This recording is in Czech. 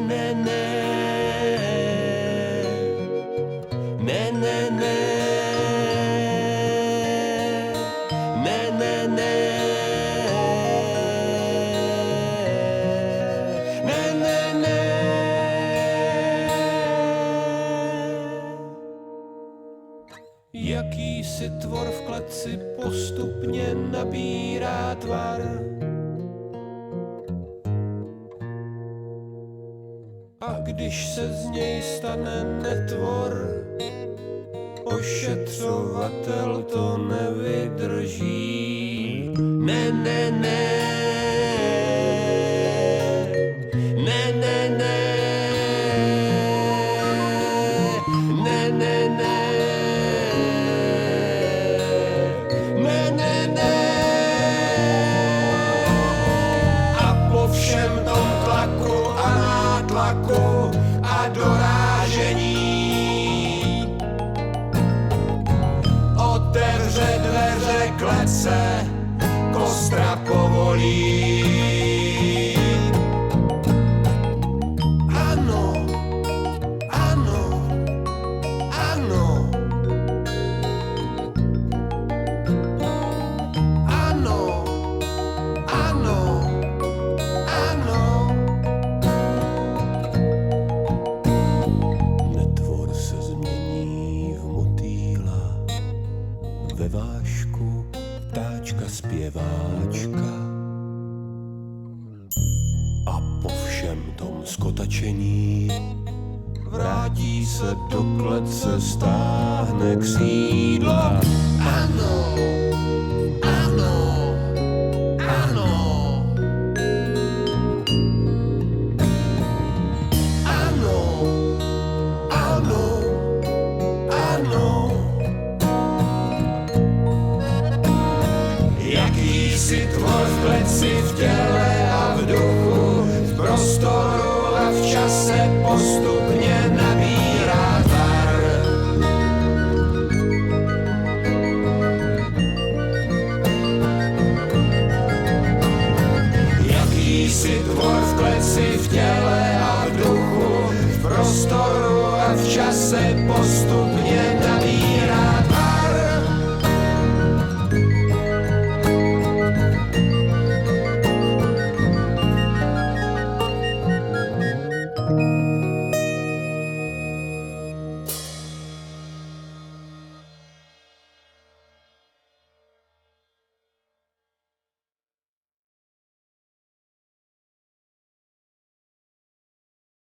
ne, ne, ne, ne, ne, ne, ne, ne, ne, ne, ne. Jakýsi tvor v kleci postupně nabírá tvar. A když se z něj stane netvor, ošetřovatel to nevydrží. Ne, ne, ne, ne, ne, ne, ne, ne, ne. Všem tom tlaku a nátlaku a dorážení otevře dveře klece, kostra povolí. Ano, ano, ano, ano, ano. Netvor se změní v motýla, ve vášku ptáčka zpěváčka. A po všem tom skotačení vrátí se do klece, stáhne k sídla. Ano, ano, ano. Jakýsi tvor v kleci v těle